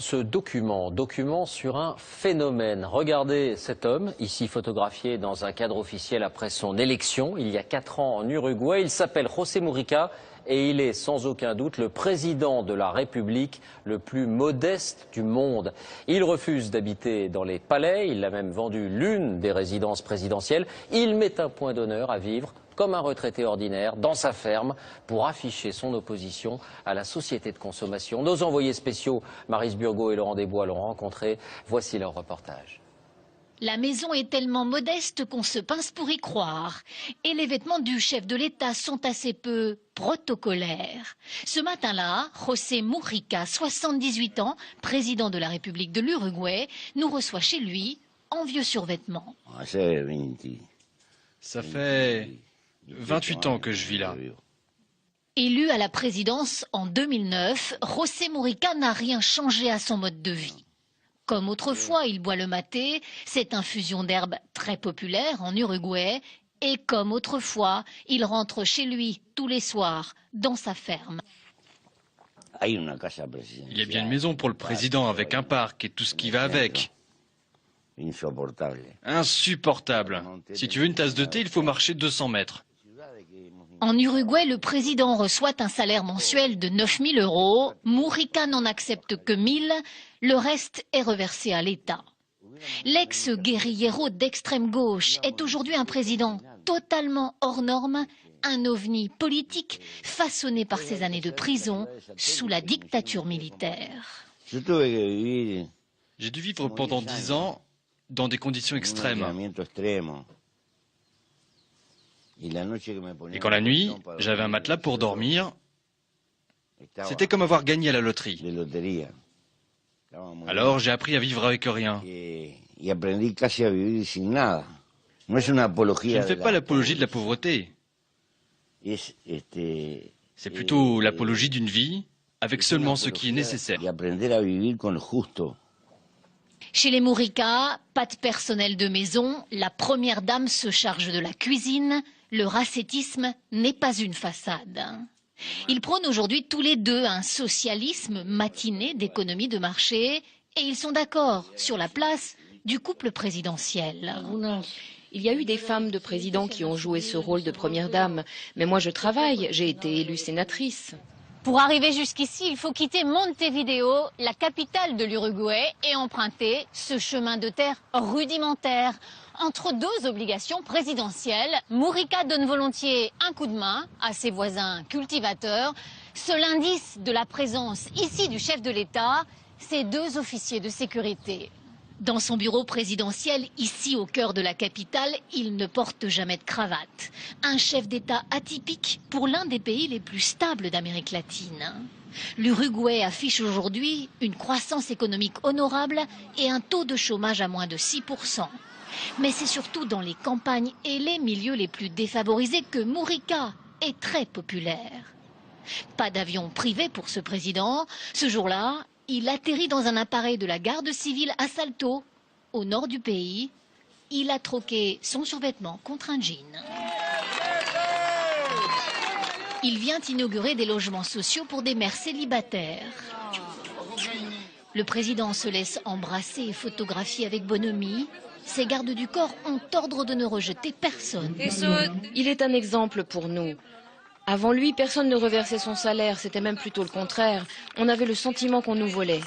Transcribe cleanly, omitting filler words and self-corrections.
ce document sur un phénomène. Regardez cet homme, ici photographié dans un cadre officiel après son élection, il y a 4 ans en Uruguay. Il s'appelle José Mujica et il est sans aucun doute le président de la République le plus modeste du monde. Il refuse d'habiter dans les palais, il a même vendu l'une des résidences présidentielles. Il met un point d'honneur à vivre comme un retraité ordinaire, dans sa ferme, pour afficher son opposition à la société de consommation. Nos envoyés spéciaux, Maryse Burgot et Laurent Desbois, l'ont rencontré. Voici leur reportage. La maison est tellement modeste qu'on se pince pour y croire. Et les vêtements du chef de l'État sont assez peu protocolaires. Ce matin-là, José Mujica, 78 ans, président de la République de l'Uruguay, nous reçoit chez lui en vieux survêtement. Ça fait 28 ans que je vis là. Élu à la présidence en 2009, José Mujica n'a rien changé à son mode de vie. Comme autrefois, il boit le maté, cette infusion d'herbe très populaire en Uruguay. Et comme autrefois, il rentre chez lui tous les soirs, dans sa ferme. Il y a bien une maison pour le président avec un parc et tout ce qui va avec. Insupportable. Si tu veux une tasse de thé, il faut marcher 200 mètres. En Uruguay, le président reçoit un salaire mensuel de 9 000 €. Mujica n'en accepte que 1 000. Le reste est reversé à l'État. L'ex-guérillero d'extrême gauche est aujourd'hui un président totalement hors norme, un ovni politique façonné par ses années de prison sous la dictature militaire. J'ai dû vivre pendant 10 ans dans des conditions extrêmes. Et quand la nuit, j'avais un matelas pour dormir, c'était comme avoir gagné à la loterie. Alors j'ai appris à vivre avec rien. Je ne fais pas l'apologie de la pauvreté. C'est plutôt l'apologie d'une vie avec seulement ce qui est nécessaire. Chez les Mujica, pas de personnel de maison, la première dame se charge de la cuisine. Le racetisme n'est pas une façade. Ils prônent aujourd'hui tous les deux un socialisme matiné d'économie de marché et ils sont d'accord sur la place du couple présidentiel. Il y a eu des femmes de présidents qui ont joué ce rôle de première dame, mais moi je travaille, j'ai été élue sénatrice. Pour arriver jusqu'ici, il faut quitter Montevideo, la capitale de l'Uruguay, et emprunter ce chemin de terre rudimentaire. Entre deux obligations présidentielles, Mujica donne volontiers un coup de main à ses voisins cultivateurs. Seul indice de la présence ici du chef de l'État, ces 2 officiers de sécurité. Dans son bureau présidentiel, ici au cœur de la capitale, il ne porte jamais de cravate. Un chef d'État atypique pour l'un des pays les plus stables d'Amérique latine. L'Uruguay affiche aujourd'hui une croissance économique honorable et un taux de chômage à moins de 6%. Mais c'est surtout dans les campagnes et les milieux les plus défavorisés que Mujica est très populaire. Pas d'avion privé pour ce président. Ce jour-là, il atterrit dans un appareil de la garde civile à Salto, au nord du pays. Il a troqué son survêtement contre un jean. Il vient inaugurer des logements sociaux pour des mères célibataires. Le président se laisse embrasser et photographier avec bonhomie. Ses gardes du corps ont ordre de ne rejeter personne. Il est un exemple pour nous. Avant lui, personne ne reversait son salaire, c'était même plutôt le contraire. On avait le sentiment qu'on nous volait.